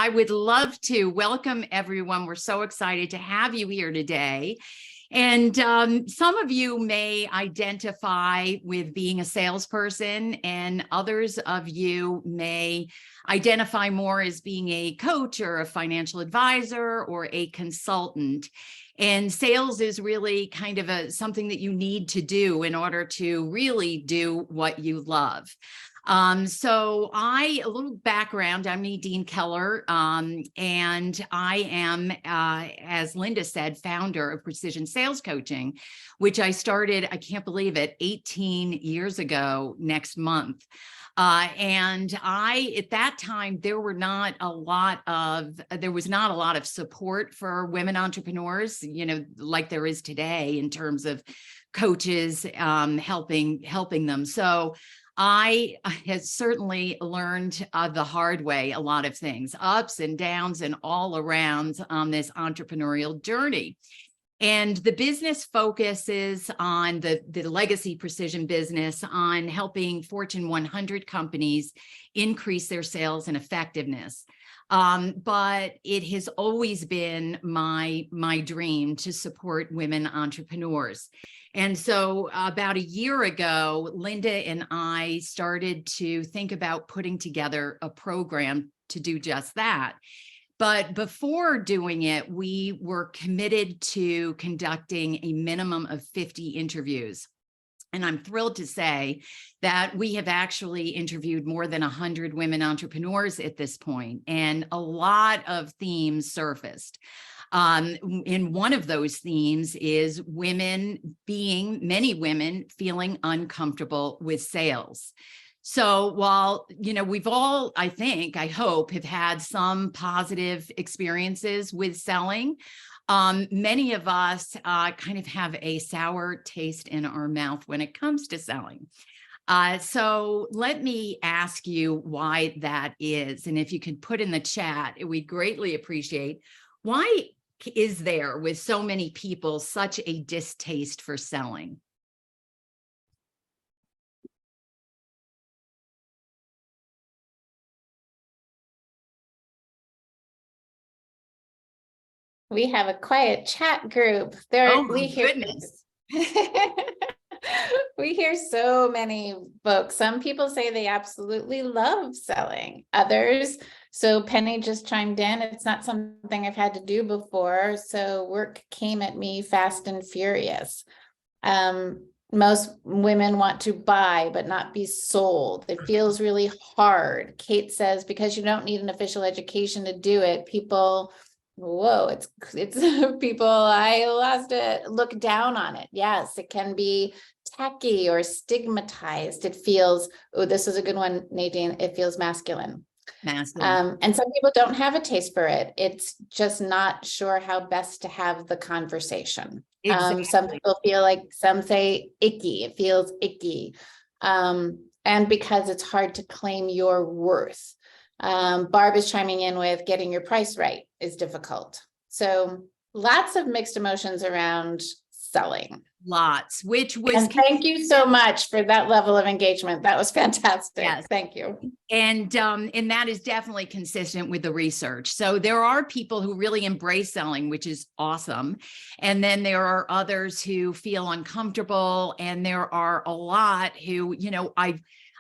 I would love to welcome everyone. We're so excited to have you here today. And some of you may identify with being a salesperson, and others of you may identify more as being a coach or a financial advisor or a consultant. And sales is really kind of something that you need to do in order to really do what you love. So a little background, I'm Nadine Keller, and I am, as Linda said, founder of Precision Sales Coaching, which I started, I can't believe it, 18 years ago next month. And at that time, there was not a lot of support for women entrepreneurs, like there is today in terms of coaches, helping them. So I have certainly learned the hard way, a lot of things, ups and downs and all around on this entrepreneurial journey. And the business focuses on the legacy precision business on helping Fortune 100 companies increase their sales and effectiveness. But it has always been my dream to support women entrepreneurs. And so about a year ago, Linda and I started to think about putting together a program to do just that. But before doing it, we were committed to conducting a minimum of 50 interviews. And I'm thrilled to say that we have actually interviewed more than 100 women entrepreneurs at this point, and a lot of themes surfaced. In one of those themes is many women feeling uncomfortable with sales. So while, we've all, I hope, have had some positive experiences with selling, many of us kind of have a sour taste in our mouth when it comes to selling. So let me ask you why that is. And if you could put in the chat, we'd greatly appreciate, why is there with so many people such a distaste for selling? We have a quiet chat group. Goodness. We hear so many folks. Some people say they absolutely love selling. Others, so Penny just chimed in, it's not something I've had to do before, so work came at me fast and furious. Most women want to buy, but not be sold. It feels really hard. Kate says, because you don't need an official education to do it, people... Whoa, it's people, I lost it, look down on it. Yes, it can be tacky or stigmatized. It feels, oh, this is a good one, Nadine, it feels masculine. And some people don't have a taste for it. It's just not sure how best to have the conversation. Exactly. Some people feel like, some say icky, it feels icky. And because it's hard to claim your worth. Barb is chiming in with getting your price right is difficult. So lots of mixed emotions around selling. Lots, which was... And thank you so much for that level of engagement. That was fantastic. Yes. Thank you. And that is definitely consistent with the research. So there are people who really embrace selling, which is awesome. And then there are others who feel uncomfortable. And there are a lot who,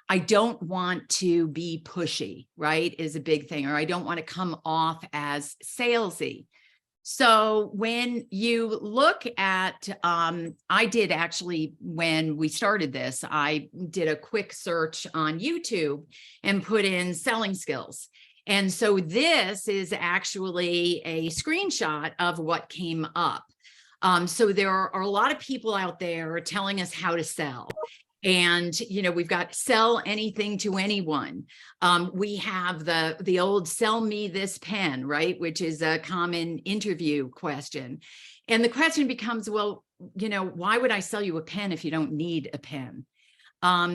I don't want to be pushy, right, is a big thing, or I don't want to come off as salesy. So when you look at, I did actually, when we started this, I did a quick search on YouTube and put in selling skills. And so this is actually a screenshot of what came up. So there are a lot of people out there telling us how to sell. And, we've got sell anything to anyone. We have the old sell me this pen, right? Which is a common interview question. And the question becomes, well, why would I sell you a pen if you don't need a pen?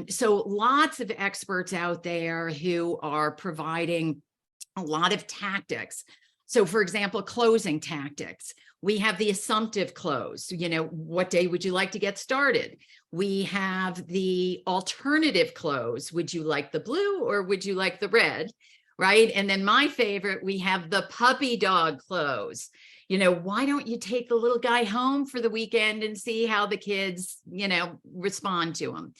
So lots of experts out there who are providing a lot of tactics. So for example, closing tactics. We have the assumptive close, what day would you like to get started? We have the alternative close. Would you like the blue or would you like the red? right? And then my favorite, we have the puppy dog close. Why don't you take the little guy home for the weekend and see how the kids, respond to him?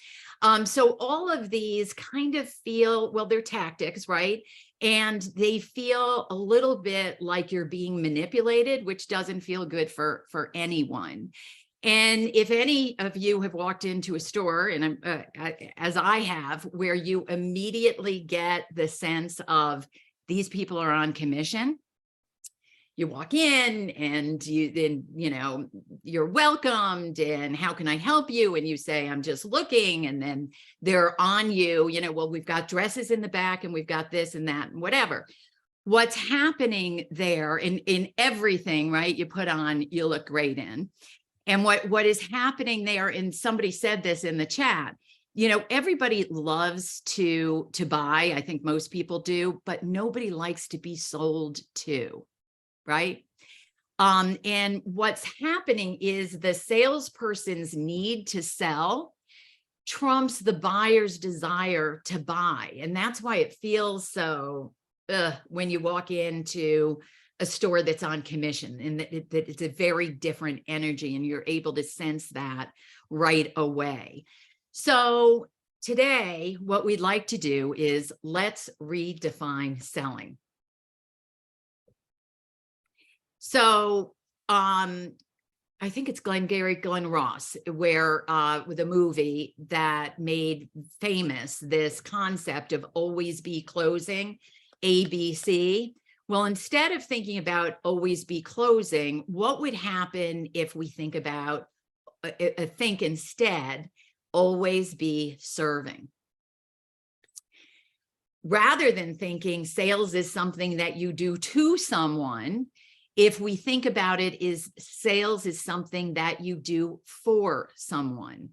So all of these kind of feel, well, they're tactics, right? And they feel a little bit like you're being manipulated, which doesn't feel good for anyone. And if any of you have walked into a store, and as I have, where you immediately get the sense of these people are on commission, you walk in and you're welcomed and how can I help you? And you say, I'm just looking. And then they're on you, well, we've got dresses in the back and we've got this and that and whatever. What's happening there in everything, right? You put on, you look great in. And what is happening there, and somebody said this in the chat, everybody loves to buy. I think most people do, but nobody likes to be sold to, right? And what's happening is the salesperson's need to sell trumps the buyer's desire to buy. And that's why it feels so when you walk into a store that's on commission, and that it's a very different energy, and you're able to sense that right away. So today, what we'd like to do is let's redefine selling. So I think it's Glenn Ross, where with a movie that made famous this concept of always be closing, ABC. Well, instead of thinking about always be closing, what would happen if we think instead, always be serving? Rather than thinking sales is something that you do to someone, if we think about it, sales is something that you do for someone.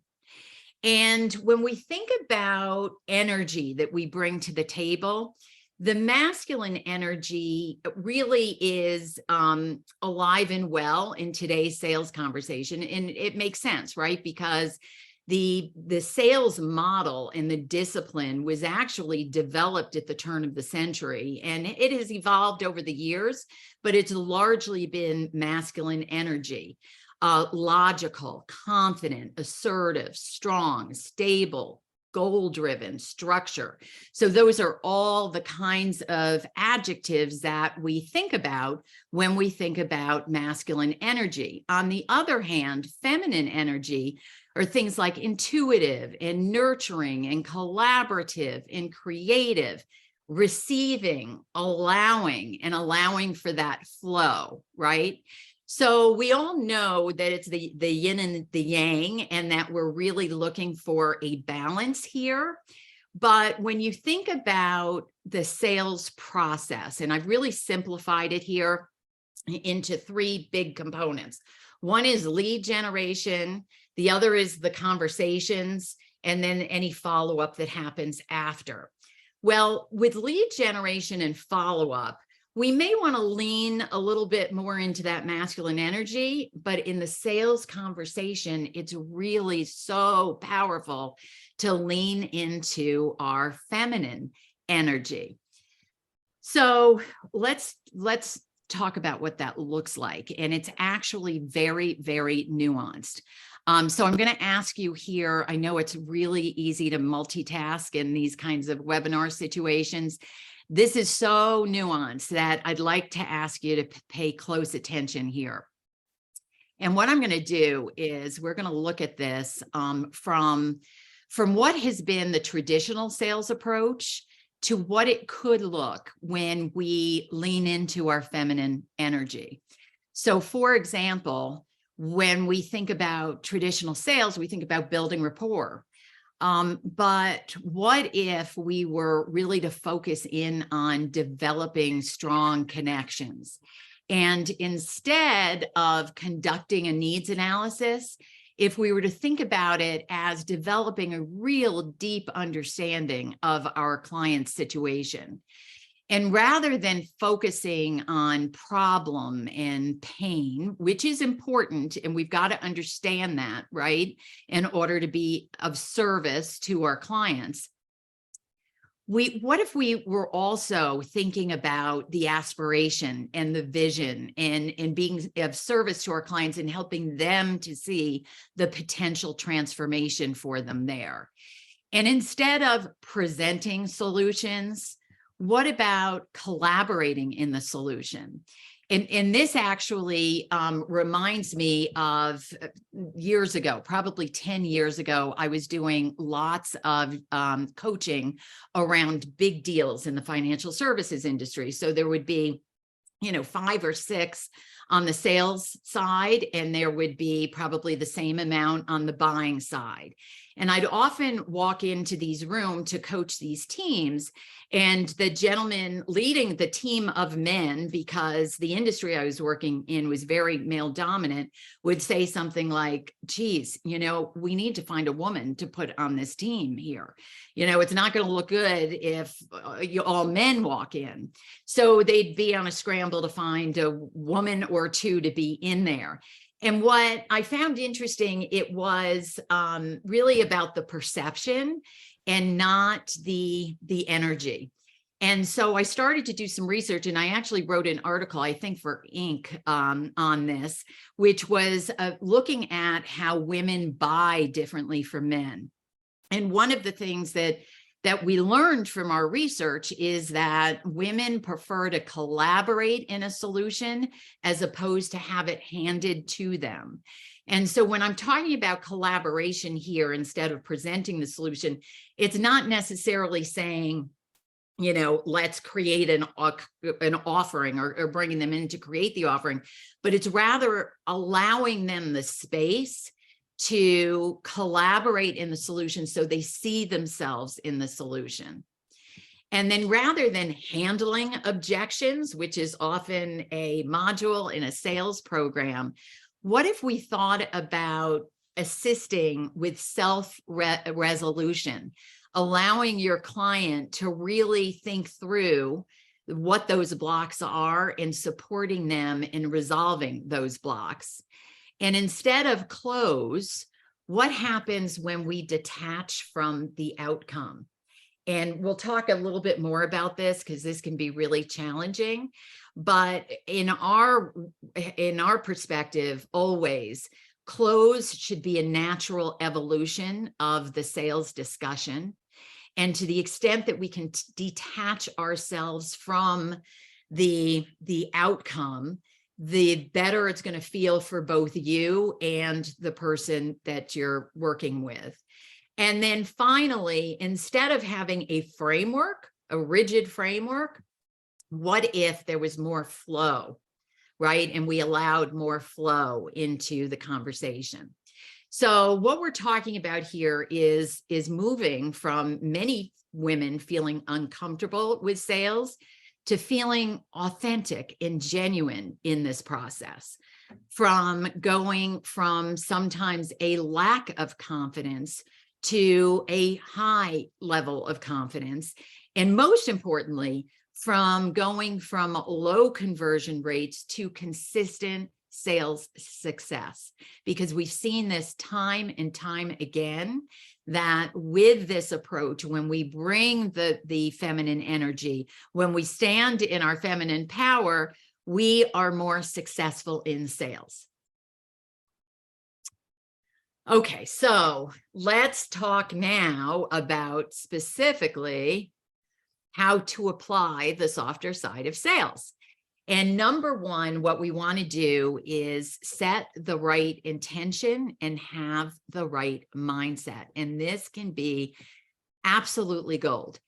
And when we think about energy that we bring to the table, the masculine energy really is alive and well in today's sales conversation. And it makes sense, right? Because the sales model and the discipline was actually developed at the turn of the century, and it has evolved over the years, but it's largely been masculine energy. Logical, confident, assertive, strong, stable, goal-driven, structure. So those are all the kinds of adjectives that we think about when we think about masculine energy. On the other hand, feminine energy are things like intuitive and nurturing and collaborative and creative, receiving, allowing for that flow, right? So we all know that it's the yin and the yang, and that we're really looking for a balance here. But when you think about the sales process, and I've really simplified it here into three big components. One is lead generation, the other is the conversations, and then any follow-up that happens after. Well, with lead generation and follow-up, we may want to lean a little bit more into that masculine energy, but in the sales conversation, it's really so powerful to lean into our feminine energy. So let's talk about what that looks like. And it's actually very, very nuanced. So I'm going to ask you here, I know it's really easy to multitask in these kinds of webinar situations. This is so nuanced that I'd like to ask you to pay close attention here. And what I'm going to do is we're going to look at this from what has been the traditional sales approach to what it could look when we lean into our feminine energy. So for example, when we think about traditional sales, we think about building rapport. But what if we were really to focus in on developing strong connections? And instead of conducting a needs analysis, if we were to think about it as developing a real deep understanding of our client's situation. And rather than focusing on problem and pain, which is important, and we've got to understand that, right, in order to be of service to our clients, what if we were also thinking about the aspiration and the vision and being of service to our clients and helping them to see the potential transformation for them there? And instead of presenting solutions, what about collaborating in the solution? And this actually reminds me of years ago, probably 10 years ago, I was doing lots of coaching around big deals in the financial services industry. So there would be, 5 or 6 on the sales side, and there would be probably the same amount on the buying side. And I'd often walk into these rooms to coach these teams, and the gentleman leading the team of men, because the industry I was working in was very male dominant, would say something like, geez, we need to find a woman to put on this team here. It's not going to look good if all men walk in. So they'd be on a scramble to find a woman or two to be in there. And what I found interesting, it was really about the perception and not the energy. And so I started to do some research, and I actually wrote an article, I think for Inc. On this, which was looking at how women buy differently from men. And one of the things that we learned from our research is that women prefer to collaborate in a solution as opposed to have it handed to them. And so when I'm talking about collaboration here, instead of presenting the solution, it's not necessarily saying, let's create an offering or bringing them in to create the offering, but it's rather allowing them the space to collaborate in the solution so they see themselves in the solution. And then rather than handling objections, which is often a module in a sales program, what if we thought about assisting with self-resolution, allowing your client to really think through what those blocks are and supporting them in resolving those blocks? And instead of close, what happens when we detach from the outcome? And we'll talk a little bit more about this because this can be really challenging. But in our perspective, always, close should be a natural evolution of the sales discussion. And to the extent that we can detach ourselves from the outcome, the better it's going to feel for both you and the person that you're working with. And then finally, instead of having a framework, a rigid framework, what if there was more flow, right? And we allowed more flow into the conversation. So what we're talking about here is moving from many women feeling uncomfortable with sales to feeling authentic and genuine in this process, from going from sometimes a lack of confidence to a high level of confidence. And most importantly, from going from low conversion rates to consistent sales success, because we've seen this time and time again, that with this approach, when we bring the feminine energy, when we stand in our feminine power, we are more successful in sales. Okay, so let's talk now about specifically how to apply the softer side of sales. And number one, what we want to do is set the right intention and have the right mindset. And this can be absolutely gold.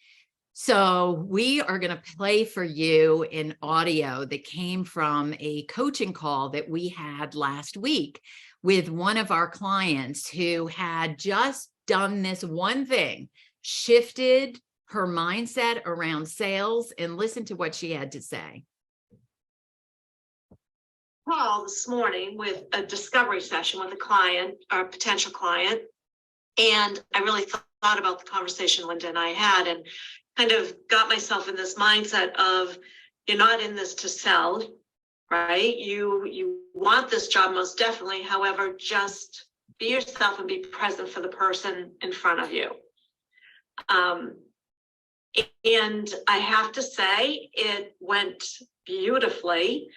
So we are going to play for you an audio that came from a coaching call that we had last week with one of our clients who had just done this one thing, shifted her mindset around sales, and listen to what she had to say. Call this morning with a discovery session with a client or potential client. And I really thought about the conversation Linda and I had and kind of got myself in this mindset of, you're not in this to sell, right? You want this job most definitely. However, just be yourself and be present for the person in front of you. And I have to say, it went beautifully.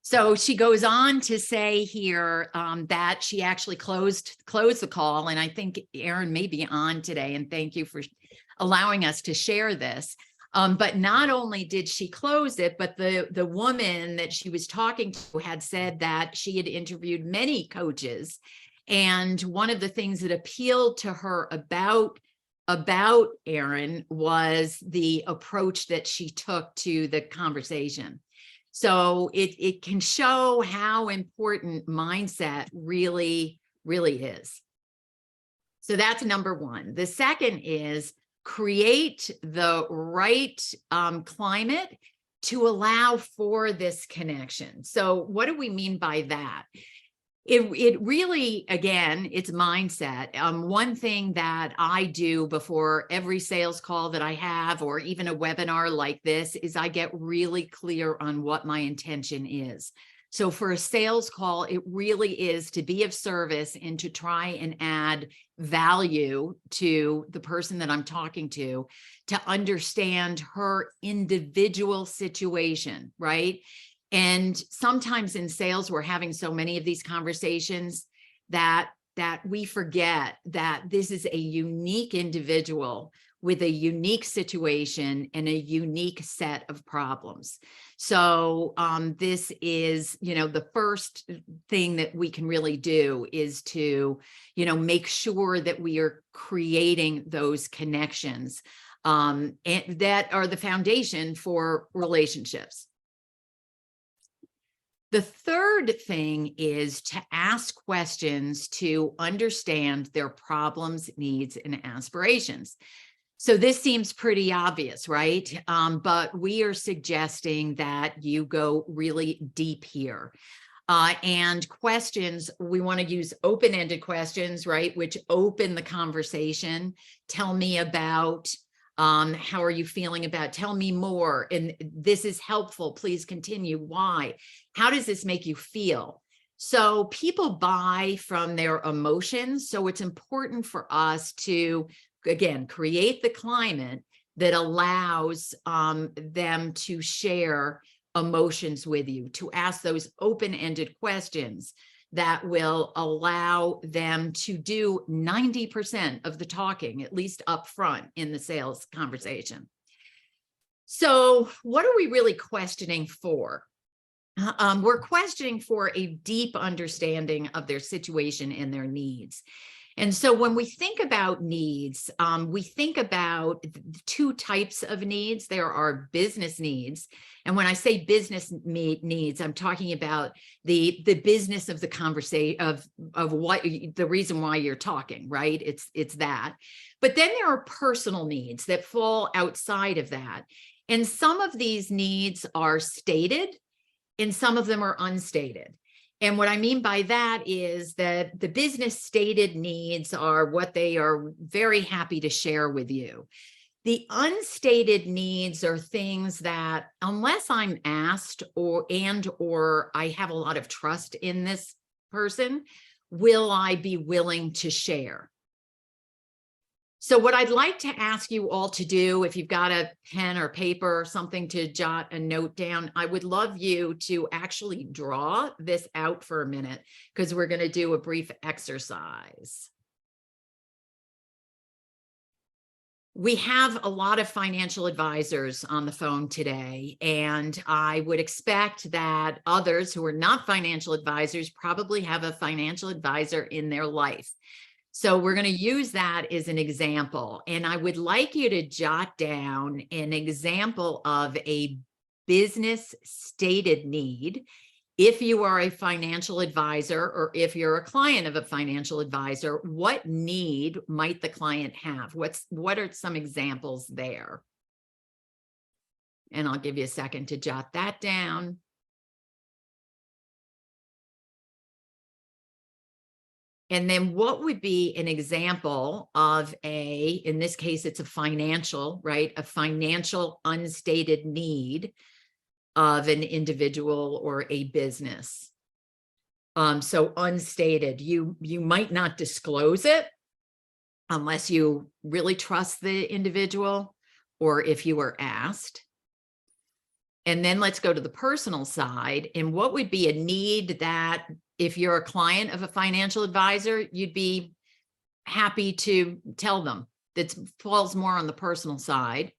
So she goes on to say here that she actually closed the call. And I think Erin may be on today. And thank you for allowing us to share this. But not only did she close it, but the woman that she was talking to had said that she had interviewed many coaches. And one of the things that appealed to her about Erin was the approach that she took to the conversation. So it can show how important mindset really is. So that's number one. The second is create the right climate to allow for this connection. So what do we mean by that? It really, again, it's mindset. One thing that I do before every sales call that I have, or even a webinar like this, is I get really clear on what my intention is. So for a sales call, it really is to be of service and to try and add value to the person that I'm talking to understand her individual situation, right? And sometimes in sales, we're having so many of these conversations that we forget that this is a unique individual with a unique situation and a unique set of problems. So this is, the first thing that we can really do is to, make sure that we are creating those connections and that are the foundation for relationships. The third thing is to ask questions to understand their problems, needs, and aspirations. So this seems pretty obvious, right? But we are suggesting that you go really deep here. And questions, we want to use open-ended questions, right? Which open the conversation. Tell me about how are you feeling about, tell me more, and this is helpful, please continue, why, how does this make you feel? So people buy from their emotions, so it's important for us to, again, create the climate that allows them to share emotions with you, to ask those open-ended questions that will allow them to do 90% of the talking, at least up front in the sales conversation. So what are we really questioning for? We're questioning for a deep understanding of their situation and their needs. And so when we think about needs, we think about two types of needs. There are business needs. And when I say business needs, I'm talking about the business of the conversation of what the reason why you're talking, right? It's that. But then there are personal needs that fall outside of that. And some of these needs are stated and some of them are unstated. And what I mean by that is that the business stated needs are what they are very happy to share with you. The unstated needs are things that, unless I'm asked or I have a lot of trust in this person, will I be willing to share? So what I'd like to ask you all to do, if you've got a pen or paper or something to jot a note down, I would love you to actually draw this out for a minute, because we're going to do a brief exercise. We have a lot of financial advisors on the phone today, and I would expect that others who are not financial advisors probably have a financial advisor in their life. So we're going to use that as an example. And I would like you to jot down an example of a business stated need. If you are a financial advisor or if you're a client of a financial advisor, what need might the client have? What are some examples there? And I'll give you a second to jot that down. And then what would be an example of in this case, it's a financial, right? A financial unstated need of an individual or a business. So unstated, you might not disclose it, unless you really trust the individual or if you were asked. And then let's go to the personal side. And what would be a need that if you're a client of a financial advisor, you'd be happy to tell them? That falls more on the personal side.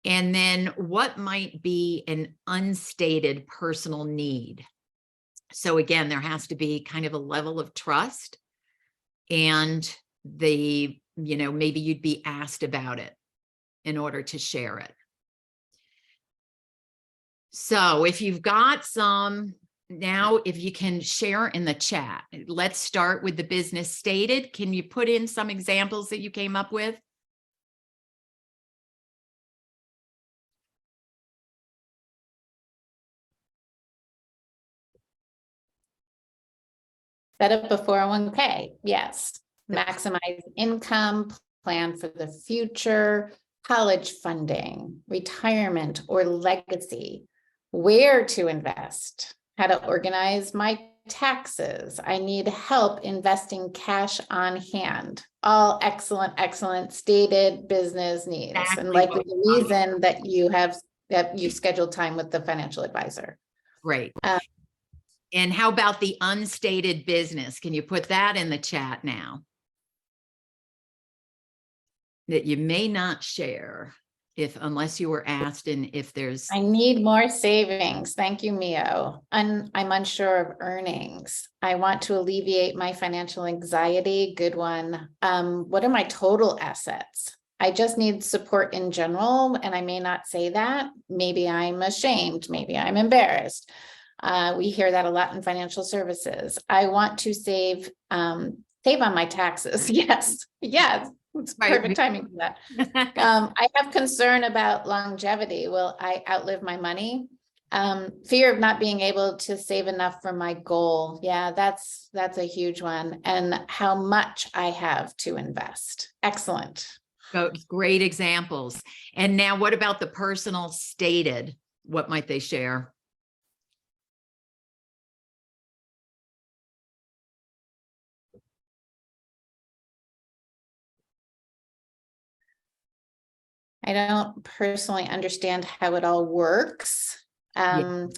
And then what might be an unstated personal need? So again, there has to be kind of a level of trust, and maybe you'd be asked about it in order to share it. So if you've got some, now if you can share in the chat, let's start with the business stated. Can you put in some examples that you came up with? Set up a 401k. Yes. Maximize income, plan for the future, college funding, retirement or legacy, where to invest, how to organize my taxes. I need help investing cash on hand. All excellent stated business needs. Exactly. And likely the reason that you scheduled time with the financial advisor. Great. And how about the unstated business? Can you put that in the chat now? That you may not share unless you were asked, and if there's. I need more savings. Thank you, Mio. I'm unsure of earnings. I want to alleviate my financial anxiety. Good one. What are my total assets? I just need support in general, and I may not say that. Maybe I'm ashamed. Maybe I'm embarrassed. We hear that a lot in financial services. I want to save on my taxes. Yes. It's perfect timing for that. I have concern about longevity. Will I outlive my money? Fear of not being able to save enough for my goal. Yeah, that's a huge one. And how much I have to invest. Excellent. Great examples. And now what about the personal stated? What might they share? I don't personally understand how it all works. Help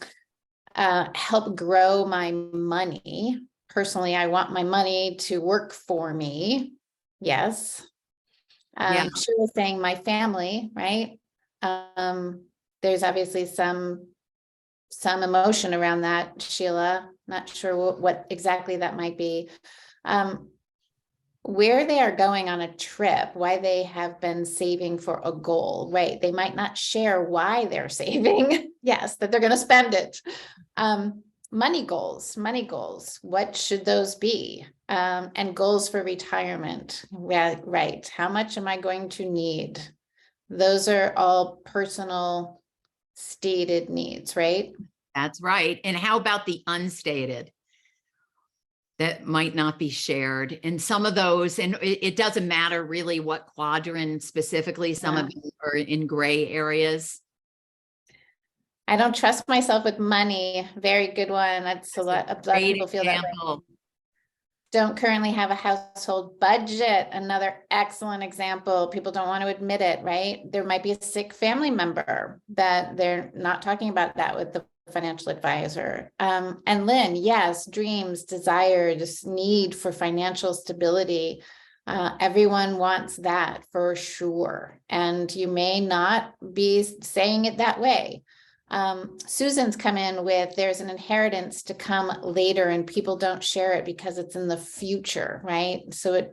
grow my money. Personally, I want my money to work for me. Yes. She was saying my family, right? There's obviously some emotion around that, Sheila. Not sure what exactly that might be. Where they are going on a trip, why they have been saving for a goal, right? They might not share why they're saving. Yes, that they're going to spend it. Money goals. What should those be? And goals for retirement. Right. How much am I going to need? Those are all personal stated needs, right? That's right. And how about the unstated? That might not be shared. And some of those, and it doesn't matter really what quadrant specifically, some of them are in gray areas. I don't trust myself with money. Very good one. That's a lot of people feel that way. Don't currently have a household budget. Another excellent example. People don't want to admit it, right? There might be a sick family member that they're not talking about that with the financial advisor. And Lynn, yes, dreams, desires, need for financial stability. Everyone wants that for sure. And you may not be saying it that way. Susan's come in with, there's an inheritance to come later and people don't share it because it's in the future, right? So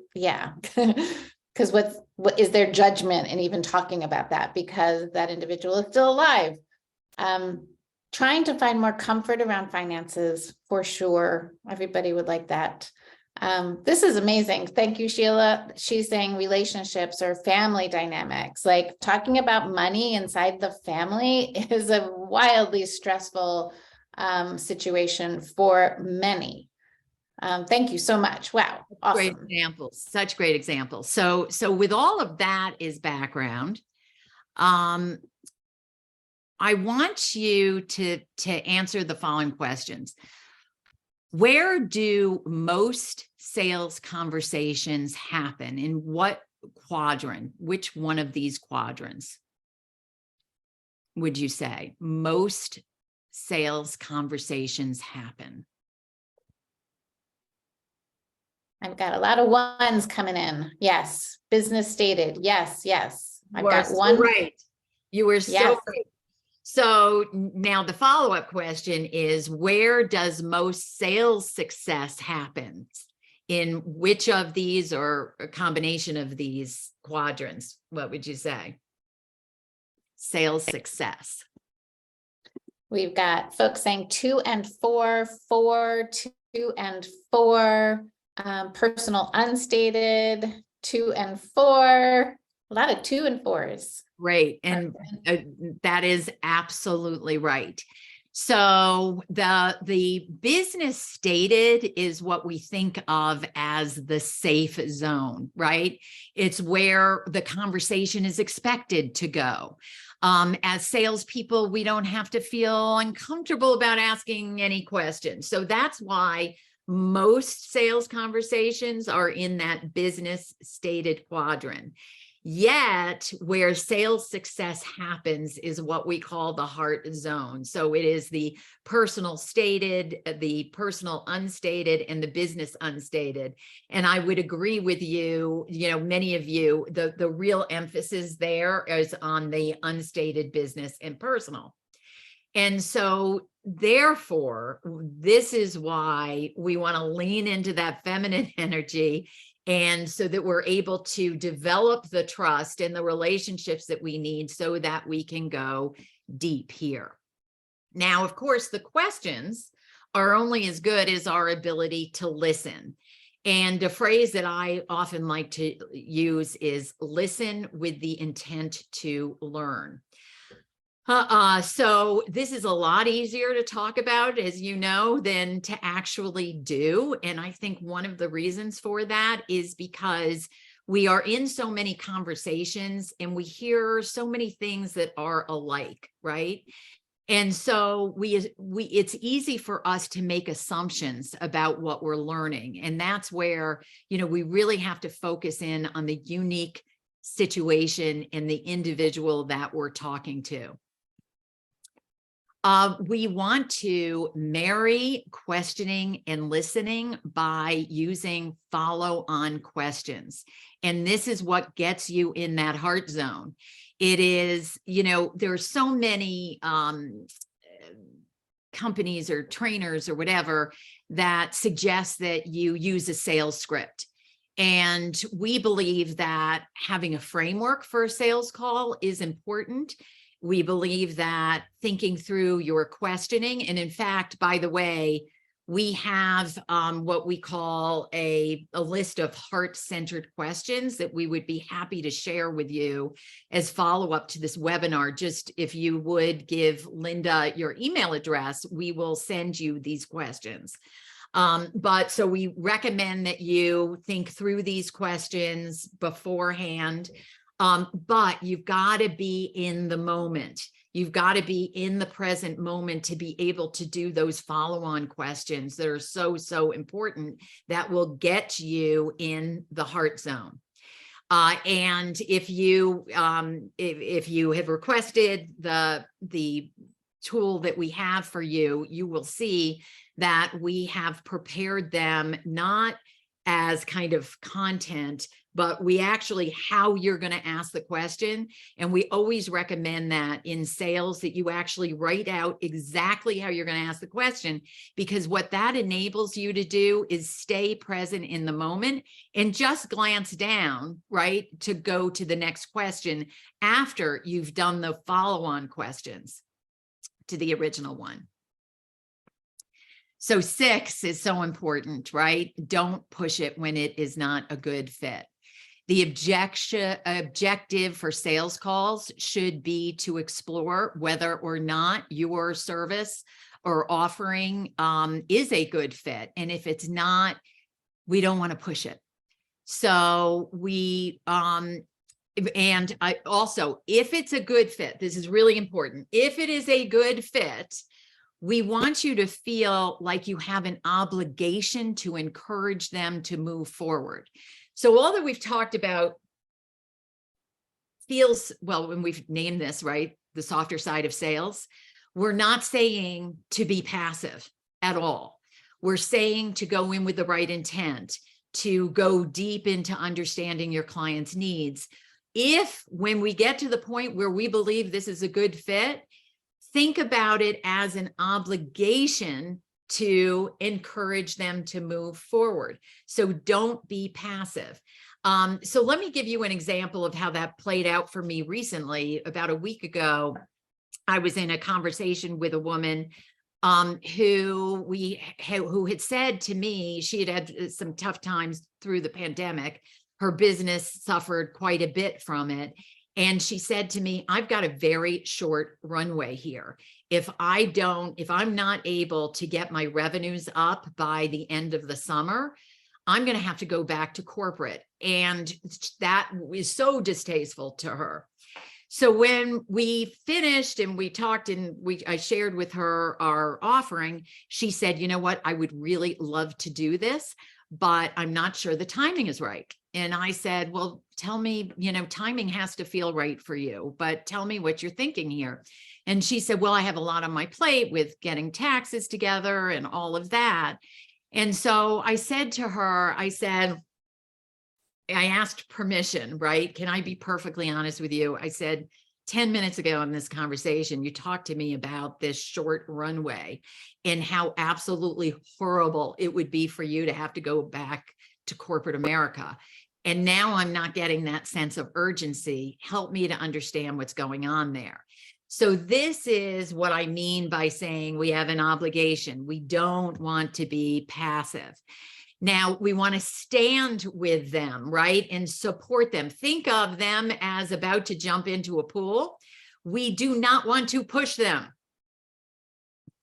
because what is their judgment in even talking about that, because that individual is still alive. Trying to find more comfort around finances for sure. Everybody would like that. This is amazing. Thank you, Sheila. She's saying relationships or family dynamics, like talking about money inside the family is a wildly stressful situation for many. Thank you so much. Wow. Awesome. Great examples, such great examples. So with all of that as background, I want you to answer the following questions. Where do most sales conversations happen? In what quadrant? Which one of these quadrants would you say most sales conversations happen? I've got a lot of ones coming in. Yes. Business stated. Yes. Yes. I've got one. Right. You were so Yes. right. So now the follow-up question is, where does most sales success happen? In which of these, or a combination of these quadrants? What would you say? Sales success. We've got folks saying 2 and 4, 4, 2 and 4, personal unstated, 2 and 4, a lot of 2 and 4s. Great. And that is absolutely right. So the business stated is what we think of as the safe zone, right? It's where the conversation is expected to go. As salespeople, we don't have to feel uncomfortable about asking any questions. So that's why most sales conversations are in that business stated quadrant. Yet where sales success happens is what we call the heart zone. So it is the personal stated, the personal unstated, and the business unstated. And I would agree with you, many of you, the real emphasis there is on the unstated business and personal. And so therefore, this is why we want to lean into that feminine energy, and so that we're able to develop the trust and the relationships that we need so that we can go deep here. Now, of course, the questions are only as good as our ability to listen. And a phrase that I often like to use is listen with the intent to learn. So this is a lot easier to talk about, as you know, than to actually do. And I think one of the reasons for that is because we are in so many conversations and we hear so many things that are alike, right? And so it's easy for us to make assumptions about what we're learning. And that's where, we really have to focus in on the unique situation and the individual that we're talking to. We want to marry questioning and listening by using follow-on questions. And this is what gets you in that heart zone. It is, there are so many companies or trainers or whatever that suggest that you use a sales script. And we believe that having a framework for a sales call is important. We believe that thinking through your questioning, and in fact, by the way, we have what we call a list of heart-centered questions that we would be happy to share with you as follow-up to this webinar. Just if you would give Linda your email address, we will send you these questions. But so we recommend that you think through these questions beforehand. But you've got to be in the moment. You've got to be in the present moment to be able to do those follow-on questions that are so, so important, that will get you in the heart zone. And if you have requested the tool that we have for you, you will see that we have prepared them not as kind of content, but we actually how you're going to ask the question. And we always recommend that in sales that you actually write out exactly how you're going to ask the question, because what that enables you to do is stay present in the moment and just glance down, right, to go to the next question after you've done the follow-on questions to the original one. So 6 is so important, right? Don't push it when it is not a good fit. The objective for sales calls should be to explore whether or not your service or offering is a good fit. And if it's not, we don't want to push it. So and I also, if it's a good fit, this is really important. If it is a good fit, We want you to feel like you have an obligation to encourage them to move forward. So all that we've talked about feels, well, when we've named this, right, the softer side of sales, we're not saying to be passive at all. We're saying to go in with the right intent, to go deep into understanding your client's needs. If, when we get to the point where we believe this is a good fit, think about it as an obligation to encourage them to move forward. So don't be passive. So let me give you an example of how that played out for me recently. About a week ago, I was in a conversation with a woman who had said to me, she had some tough times through the pandemic. Her business suffered quite a bit from it. And she said to me, I've got a very short runway here. If I'm not able to get my revenues up by the end of the summer, I'm going to have to go back to corporate. And that was so distasteful to her. So when we finished and we talked and I shared with her our offering, she said, you know what, I would really love to do this, but I'm not sure the timing is right. And I said, well, tell me, timing has to feel right for you, but tell me what you're thinking here. And she said, well, I have a lot on my plate with getting taxes together and all of that. And so I said to her, I asked permission, right? Can I be perfectly honest with you? I said, 10 minutes ago in this conversation, you talked to me about this short runway and how absolutely horrible it would be for you to have to go back to corporate America. And now I'm not getting that sense of urgency. Help me to understand what's going on there. So this is what I mean by saying we have an obligation. We don't want to be passive. Now, we want to stand with them, right? And support them. Think of them as about to jump into a pool. We do not want to push them.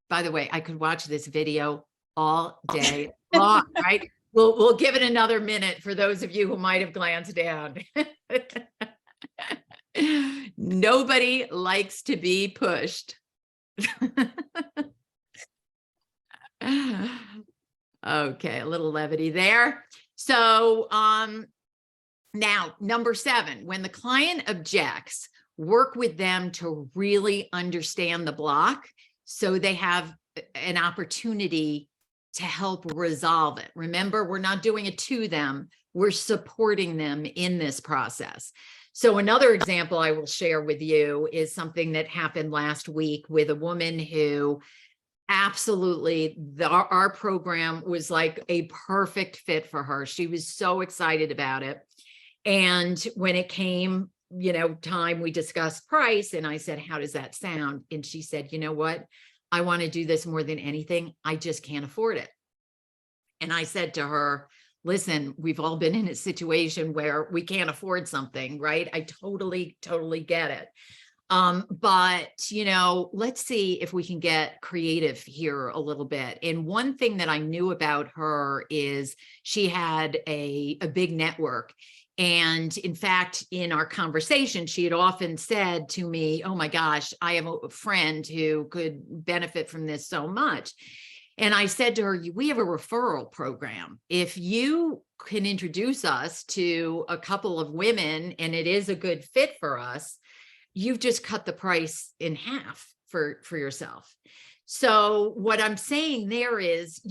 By the way, I could watch this video all day long, right? We'll give it another minute for those of you who might have glanced down. Nobody likes to be pushed. Okay, a little levity there. So now, number 7, when the client objects, work with them to really understand the block so they have an opportunity to help resolve it. Remember, we're not doing it to them. We're supporting them in this process. So another example I will share with you is something that happened last week with a woman who absolutely, our program was like a perfect fit for her. She was so excited about it. And when it came, time, we discussed price and I said, how does that sound? And she said, you know what? I want to do this more than anything. I just can't afford it. And I said to her, listen, we've all been in a situation where we can't afford something, right? I totally get it. But, let's see if we can get creative here a little bit. And one thing that I knew about her is she had a big network. And in fact, in our conversation, she had often said to me, oh my gosh, I have a friend who could benefit from this so much. And I said to her, we have a referral program. If you can introduce us to a couple of women and it is a good fit for us, you've just cut the price in half for yourself. So what I'm saying there is,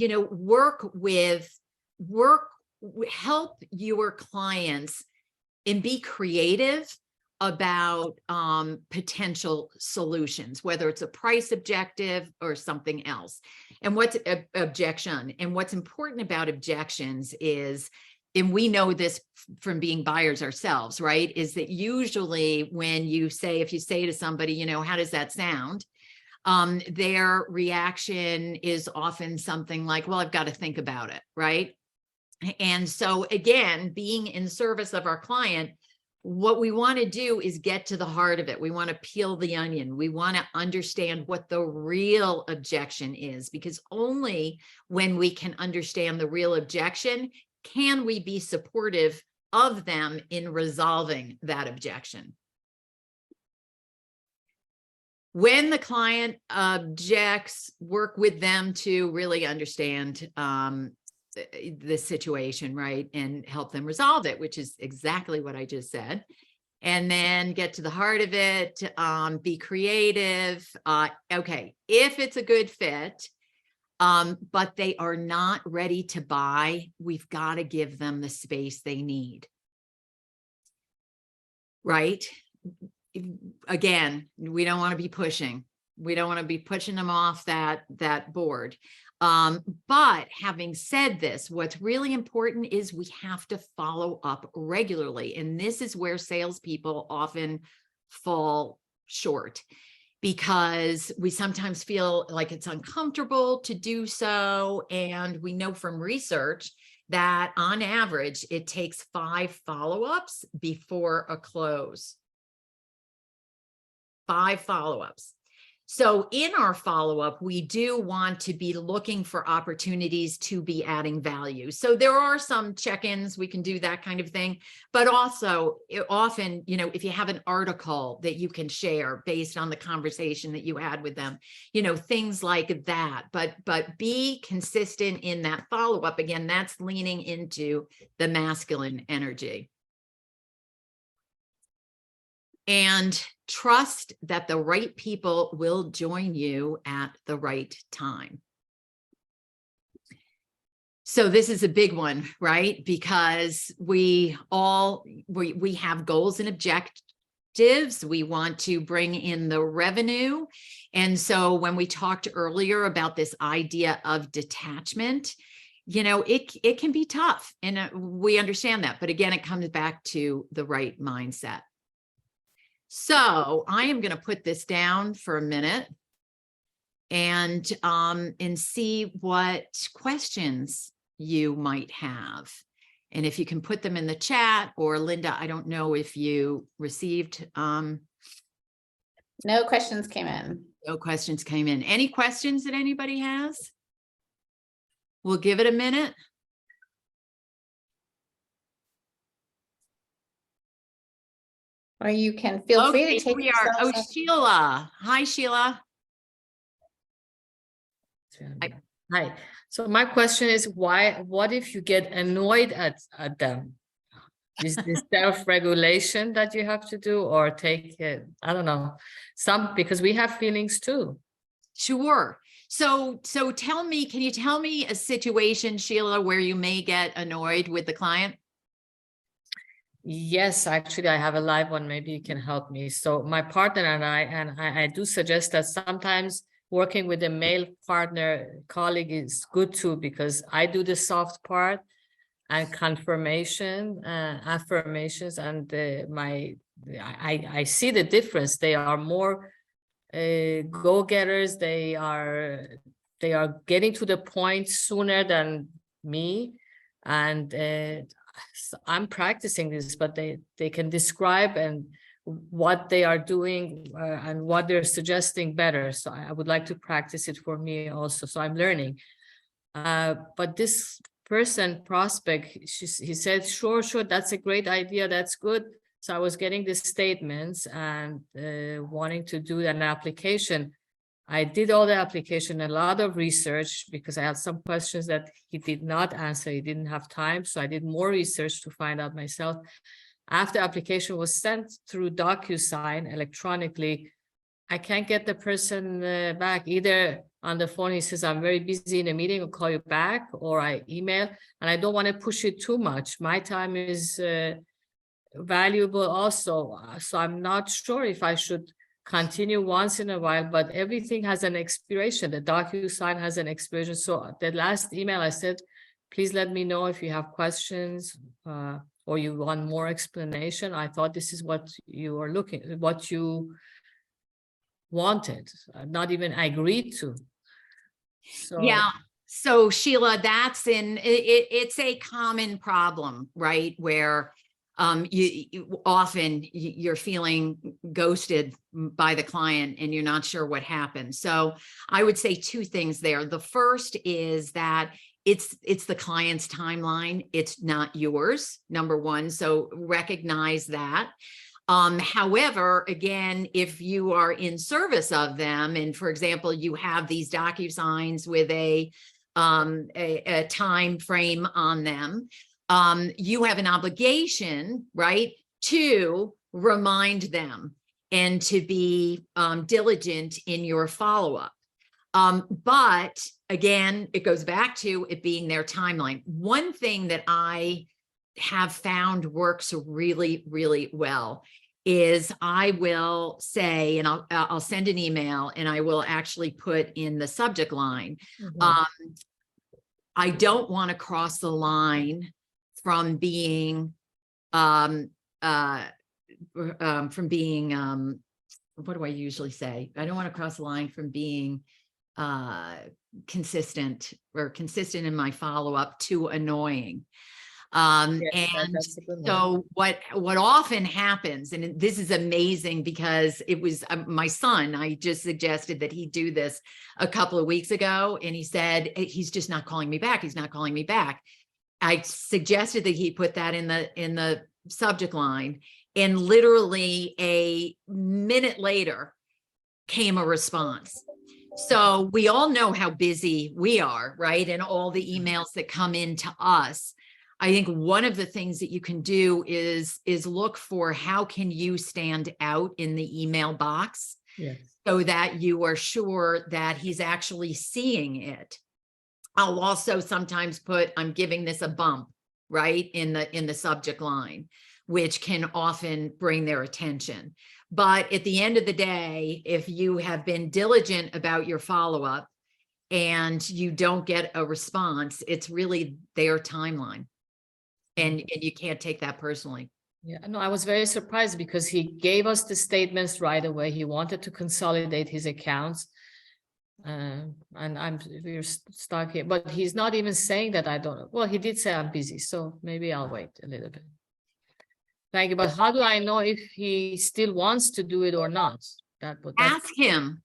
help your clients and be creative about potential solutions, whether it's a price objective or something else. And what's objection? And what's important about objections is, and we know this from being buyers ourselves, right? Is that usually when if you say to somebody, how does that sound? Their reaction is often something like, well, I've got to think about it, right? And so again, being in service of our client, what we want to do is get to the heart of it. We want to peel the onion. We want to understand what the real objection is, because only when we can understand the real objection can we be supportive of them in resolving that objection. When the client objects, work with them to really understand the situation, right? And help them resolve it, which is exactly what I just said. And then get to the heart of it, be creative. Okay, if it's a good fit, but they are not ready to buy, we've got to give them the space they need. Right? Again, we don't want to be pushing. We don't want to be pushing them off that board. But having said this, what's really important is we have to follow up regularly. And this is where salespeople often fall short, because we sometimes feel like it's uncomfortable to do so. And we know from research that on average, it takes 5 follow-ups before a close. 5 follow-ups. So in our follow-up, we do want to be looking for opportunities to be adding value. So there are some check-ins, we can do that kind of thing, but also often, you know, if you have an article that you can share based on the conversation that you had with them, you know, things like that, but be consistent in that follow-up. Again, that's leaning into the masculine energy. And trust that the right people will join you at the right time. So this is a big one, right? Because we have goals and objectives. We want to bring in the revenue. And so when we talked earlier about this idea of detachment, you know, it can be tough, and we understand that. But again, it comes back to the right mindset. So I am going to put this down for a minute and see what questions you might have. And if you can put them in the chat, or Linda, I don't know if you received. No questions came in. No questions came in. Any questions that anybody has? We'll give it a minute. Or you can feel free to take we are. Oh, yourself- Sheila. Hi, Sheila. Hi. So my question is, what if you get annoyed at them? Is this self-regulation that you have to do, or take it? I don't know. Because we have feelings too. Sure. So tell me, can you tell me a situation, Sheila, where you may get annoyed with the client? Yes, actually, I have a live one. Maybe you can help me. So my partner and I do suggest that sometimes working with a male partner colleague is good too, because I do the soft part and confirmation, affirmations, and I see the difference. They are more go-getters. They are getting to the point sooner than me, and I'm practicing this, but they can describe and what they are doing and what they're suggesting better. So I would like to practice it for me also. So I'm learning. But this prospect, he said, sure, that's a great idea. That's good. So I was getting the statements and wanting to do an application. I did all the application, a lot of research, because I had some questions that he did not answer. He didn't have time. So I did more research to find out myself. After application was sent through DocuSign electronically, I can't get the person back. Either on the phone, he says, I'm very busy in a meeting, I'll call you back, or I email, and I don't want to push it too much. My time is valuable also. So I'm not sure if I should continue once in a while, but everything has an expiration. The DocuSign has an expiration. So the last email I said, please let me know if you have questions or you want more explanation. I thought this is what you are what you wanted, not even agreed to. So yeah. So Sheila, that's it's a common problem, right? Where you often you're feeling ghosted by the client and you're not sure what happened. So I would say 2 things there. The first is that it's the client's timeline. It's not yours, number one. So recognize that. However, again, if you are in service of them, and for example, you have these DocuSigns with a time frame on them, you have an obligation, right, to remind them and to be diligent in your follow-up. But again, it goes back to it being their timeline. One thing that I have found works really, really well is I will say, and I'll send an email and I will actually put in the subject line, I don't want to cross the line from being what do I usually say? I don't want to cross the line from being consistent in my follow-up to annoying. And so what often happens, and this is amazing because it was my son, I just suggested that he do this a couple of weeks ago, and he said, he's just not calling me back. He's not calling me back. I suggested that he put that in the subject line, and literally a minute later came a response. So we all know how busy we are, right? And all the emails that come in to us. I think one of the things that you can do is look for how can you stand out in the email box, yes, so that you are sure that he's actually seeing it. I'll also sometimes put, I'm giving this a bump, right, in the subject line, which can often bring their attention. But at the end of the day, if you have been diligent about your follow-up and you don't get a response, it's really their timeline. And you can't take that personally. Yeah, no, I was very surprised because he gave us the statements right away. He wanted to consolidate his accounts. And we're stuck here, but he's not even saying that I don't know. Well, he did say I'm busy, so maybe I'll wait a little bit. Thank you. But how do I know if he still wants to do it or not? Ask him.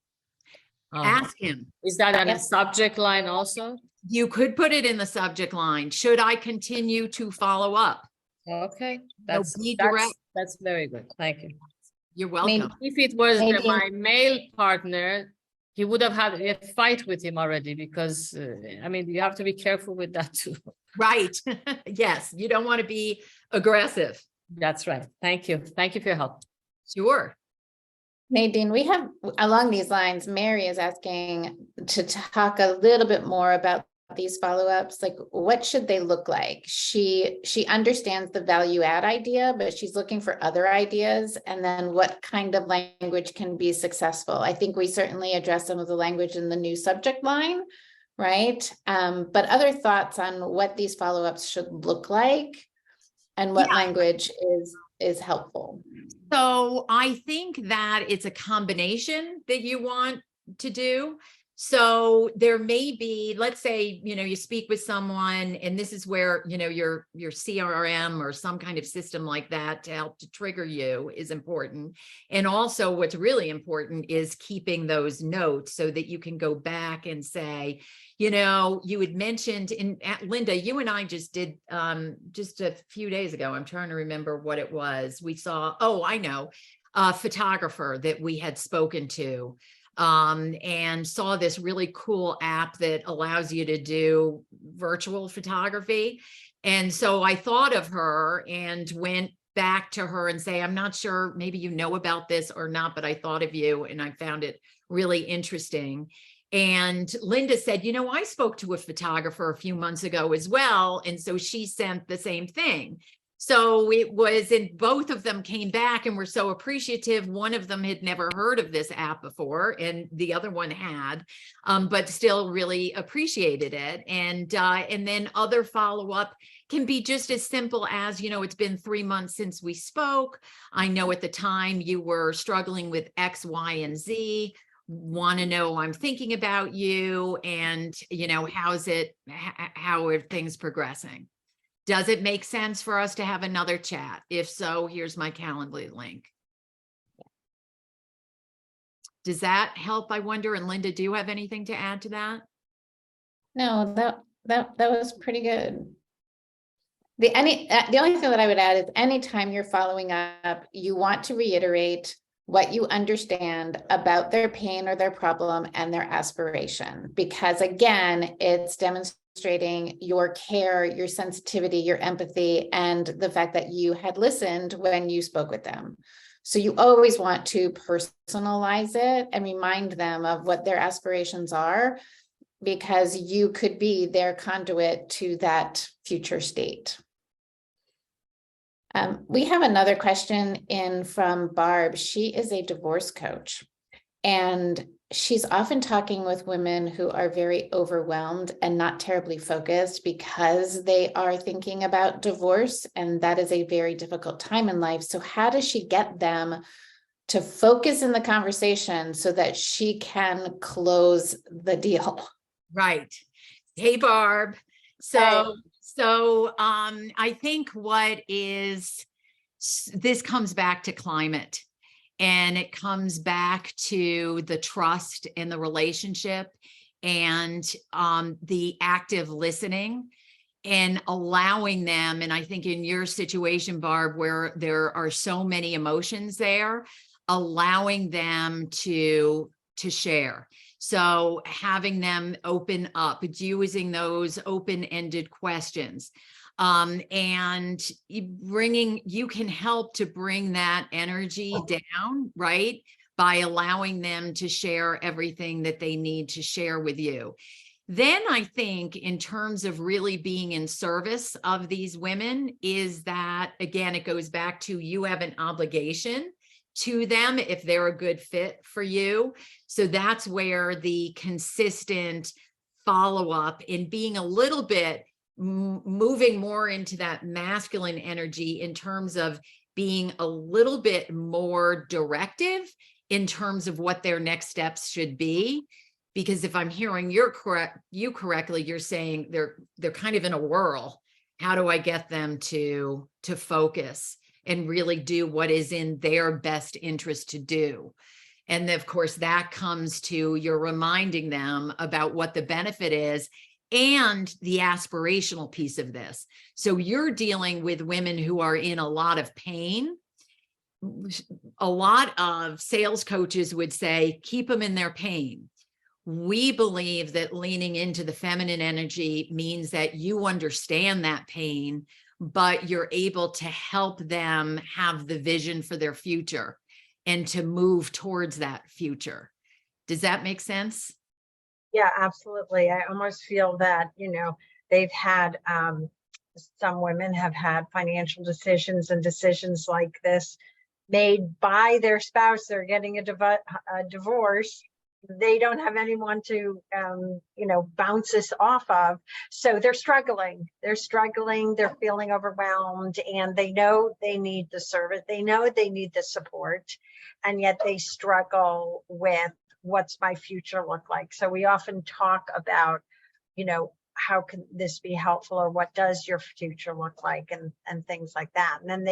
Ask him. Is that on a Yep. subject line also? You could put it in the subject line. Should I continue to follow up? Okay, be direct. that's very good. Thank you. You're welcome. If it was Maybe- my male partner, he would have had a fight with him already because, I mean, you have to be careful with that too. Right. Yes, you don't want to be aggressive. That's right. Thank you. Thank you for your help. Sure. Nadine, we have along these lines, Mary is asking to talk a little bit more about these follow-ups, like what should they look like? She understands the value add idea, but she's looking for other ideas. And then what kind of language can be successful? I think we certainly address some of the language in the new subject line, right? But other thoughts on what these follow-ups should look like and what language is helpful. So I think that it's a combination that you want to do. So there may be, let's say, you speak with someone, and this is where, your CRM or some kind of system like that to help to trigger you is important. And also what's really important is keeping those notes so that you can go back and say, you had mentioned Linda, you and I just did just a few days ago. I'm trying to remember what it was. We saw, I know, a photographer that we had spoken to. And saw this really cool app that allows you to do virtual photography. And so I thought of her and went back to her and say, I'm not sure, maybe you know about this or not, but I thought of you and I found it really interesting. And Linda said, I spoke to a photographer a few months ago as well. And so she sent the same thing. So it was, and both of them came back and were so appreciative. One of them had never heard of this app before, and the other one had, but still really appreciated it. And then other follow-up can be just as simple as, it's been 3 months since we spoke. I know at the time you were struggling with X, Y, and Z. Want to know I'm thinking about you, and how are things progressing? Does it make sense for us to have another chat? If so, here's my Calendly link. Does that help, I wonder? And Linda, do you have anything to add to that? No, that was pretty good. The only thing that I would add is anytime you're following up, you want to reiterate what you understand about their pain or their problem and their aspiration, because again, it's demonstrating your care, your sensitivity, your empathy, and the fact that you had listened when you spoke with them. So you always want to personalize it and remind them of what their aspirations are, because you could be their conduit to that future state. We have another question in from Barb. She is a divorce coach, and she's often talking with women who are very overwhelmed and not terribly focused because they are thinking about divorce, and that is a very difficult time in life. So how does she get them to focus in the conversation so that she can close the deal? Right. Hey, Barb. So I think this comes back to climate, and it comes back to the trust in the relationship, and the active listening and allowing them. And I think in your situation, Barb, where there are so many emotions there, allowing them to share. So having them open up, using those open-ended questions, and you can help to bring that energy down, right? By allowing them to share everything that they need to share with you. Then I think in terms of really being in service of these women is that, again, it goes back to you have an obligation to them if they're a good fit for you. So that's where the consistent follow-up in being a little bit moving more into that masculine energy in terms of being a little bit more directive in terms of what their next steps should be. Because if I'm hearing you correctly, you're saying they're kind of in a whirl. How do I get them to focus and really do what is in their best interest to do? And of course, that comes to you're reminding them about what the benefit is and the aspirational piece of this. So you're dealing with women who are in a lot of pain. A lot of sales coaches would say, keep them in their pain. We believe that leaning into the feminine energy means that you understand that pain, but you're able to help them have the vision for their future and to move towards that future. Does that make sense? Yeah, absolutely. I almost feel that, they've had, some women have had financial decisions and decisions like this made by their spouse. They're getting a divorce. They don't have anyone to, bounce this off of. So they're struggling. They're feeling overwhelmed, and they know they need the service. They know they need the support, and yet they struggle with what's my future look like. So we often talk about, how can this be helpful, or what does your future look like, and things like that. And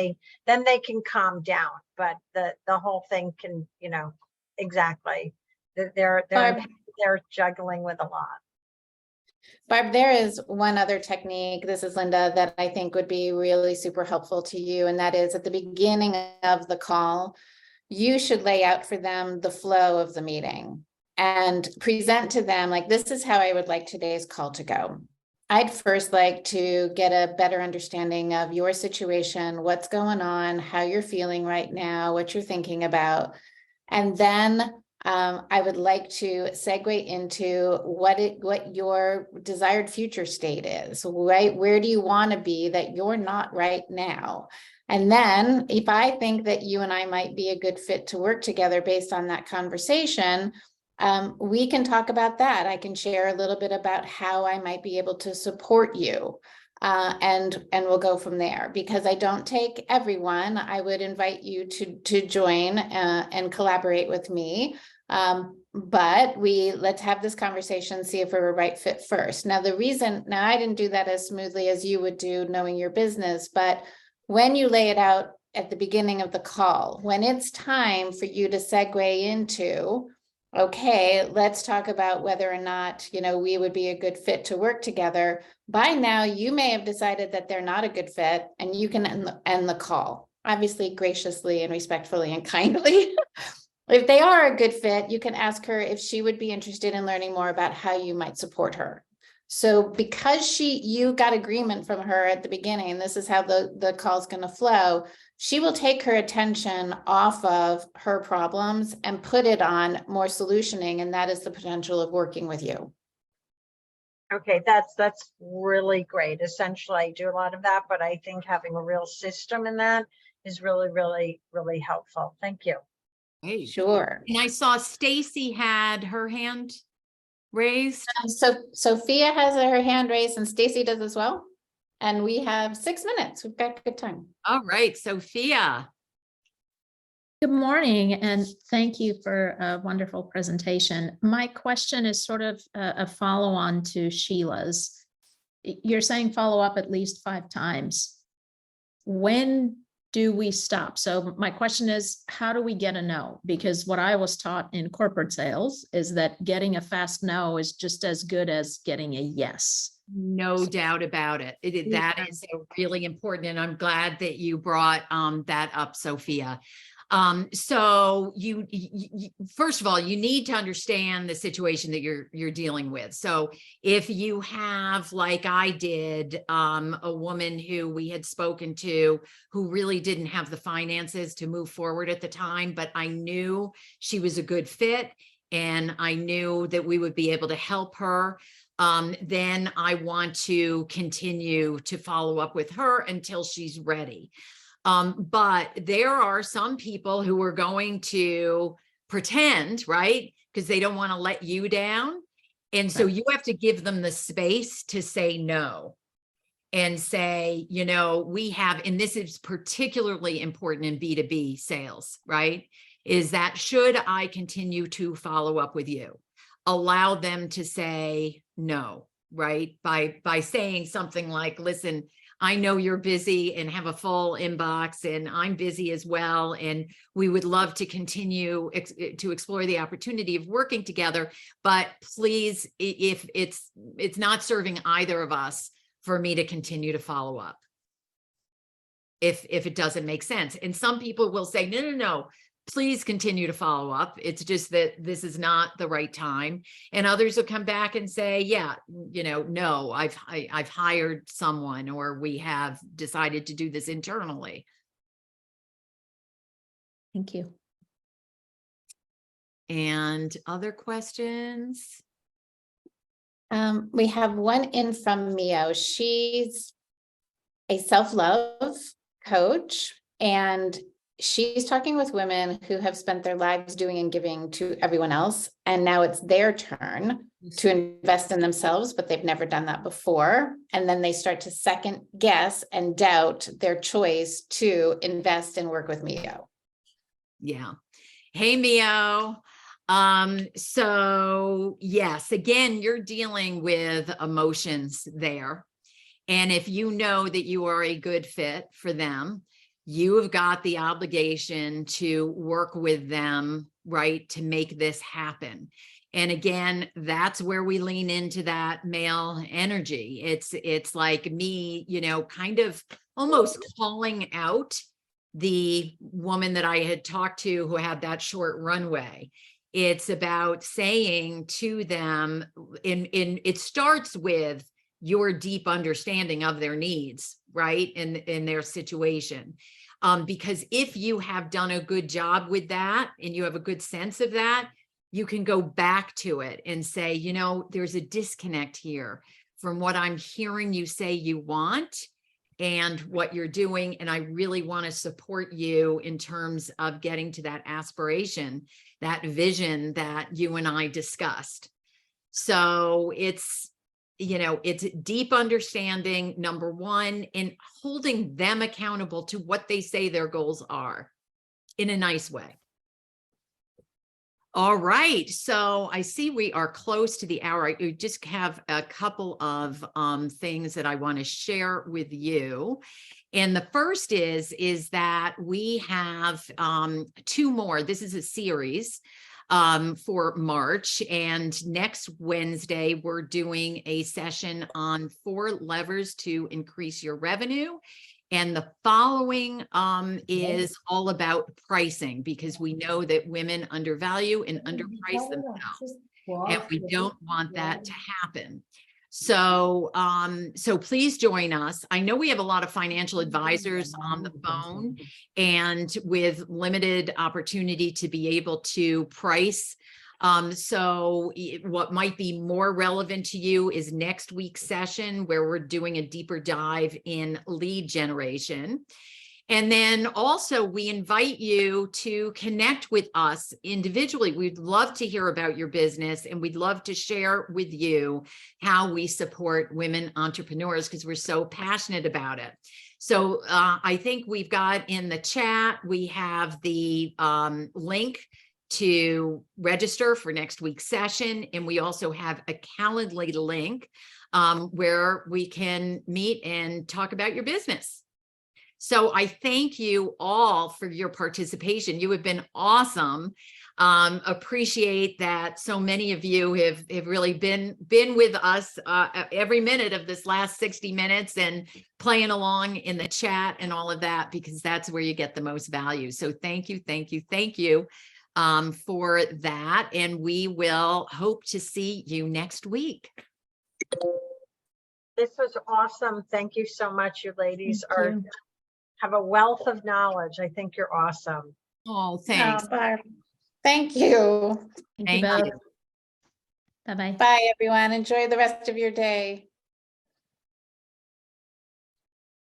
then they can calm down, but the whole thing can, exactly. They're juggling with a lot. Barb, there is one other technique, this is Linda, that I think would be really super helpful to you. And that is at the beginning of the call, you should lay out for them the flow of the meeting and present to them, like, this is how I would like today's call to go. I'd first like to get a better understanding of your situation, what's going on, how you're feeling right now, what you're thinking about. And then I would like to segue into what your desired future state is, right? Where do you want to be that you're not right now? And then if I think that you and I might be a good fit to work together based on that conversation, we can talk about that. I can share a little bit about how I might be able to support you. And we'll go from there. Because I don't take everyone, I would invite you to join and collaborate with me. But let's have this conversation, see if we're a right fit first. Now, I didn't do that as smoothly as you would do, knowing your business, but when you lay it out at the beginning of the call, when it's time for you to segue into okay, let's talk about whether or not, we would be a good fit to work together. By now, you may have decided that they're not a good fit, and you can end the call, obviously graciously and respectfully and kindly. If they are a good fit, you can ask her if she would be interested in learning more about how you might support her. So because you got agreement from her at the beginning, this is how the call's going to flow. She will take her attention off of her problems and put it on more solutioning. And that is the potential of working with you. Okay, that's really great. Essentially, I do a lot of that, but I think having a real system in that is really, really, really helpful. Thank you. Hey. Sure. And I saw Stacy had her hand raised. So Sophia has her hand raised and Stacy does as well. And we have 6 minutes. We've got good time. All right, Sophia. Good morning, and thank you for a wonderful presentation. My question is sort of a follow-on to Sheila's. You're saying follow up at least 5 times. When do we stop? So my question is, how do we get a no? Because what I was taught in corporate sales is that getting a fast no is just as good as getting a yes. No doubt about it. That is really important. And I'm glad that you brought that up, Sophia. So you first of all, you need to understand the situation that you're dealing with. So if you have, like I did, a woman who we had spoken to who really didn't have the finances to move forward at the time, but I knew she was a good fit and I knew that we would be able to help her, then I want to continue to follow up with her until she's ready. But there are some people who are going to pretend, right? Because they don't want to let you down. And so you have to give them the space to say no and say, we have, and this is particularly important in B2B sales, right? Is that should I continue to follow up with you? Allow them to say no, right? By saying something like, listen, I know you're busy and have a full inbox and I'm busy as well. And we would love to continue to explore the opportunity of working together, but please, if it's not serving either of us for me to continue to follow up. If it doesn't make sense. And some people will say, no, please continue to follow up. It's just that this is not the right time. And others will come back and say, yeah, no, I've hired someone, or we have decided to do this internally. Thank you. And other questions? We have one in from Mio. She's a self-love coach, and she's talking with women who have spent their lives doing and giving to everyone else. And now it's their turn to invest in themselves, but they've never done that before. And then they start to second guess and doubt their choice to invest and work with Mio. Yeah. Hey, Mio. So yes, again, you're dealing with emotions there. And if you know that you are a good fit for them, you have got the obligation to work with them, right, to make this happen. And again, that's where we lean into that male energy. It's like me, kind of almost calling out the woman that I had talked to who had that short runway. It's about saying to them, it starts with your deep understanding of their needs, right? In their situation. Because if you have done a good job with that and you have a good sense of that, you can go back to it and say, there's a disconnect here from what I'm hearing you say you want and what you're doing. And I really want to support you in terms of getting to that aspiration, that vision that you and I discussed. So it's deep understanding, number one, and holding them accountable to what they say their goals are in a nice way. All right. So I see we are close to the hour. I just have a couple of things that I want to share with you. And the first is that we have 2 more. This is a series for March. And next Wednesday, we're doing a session on 4 levers to increase your revenue. And the following is all about pricing, because we know that women undervalue and underprice themselves, and we don't want that to happen. So, so please join us. I know we have a lot of financial advisors on the phone, and with limited opportunity to be able to price. So what might be more relevant to you is next week's session, where we're doing a deeper dive in lead generation. And then also we invite you to connect with us individually. We'd love to hear about your business, and we'd love to share with you how we support women entrepreneurs, because we're so passionate about it. So I think we've got in the chat, we have the link to register for next week's session. And we also have a Calendly link where we can meet and talk about your business. So I thank you all for your participation. You have been awesome. Appreciate that so many of you have really been with us every minute of this last 60 minutes and playing along in the chat and all of that, because that's where you get the most value. So thank you, thank you, thank you for that. And we will hope to see you next week. This was awesome. Thank you so much. You ladies Thank you. have a wealth of knowledge. I think you're awesome. Oh, thanks. Barb. Thank you. Thank Thank you both. you. Bye-bye. Bye, everyone. Enjoy the rest of your day.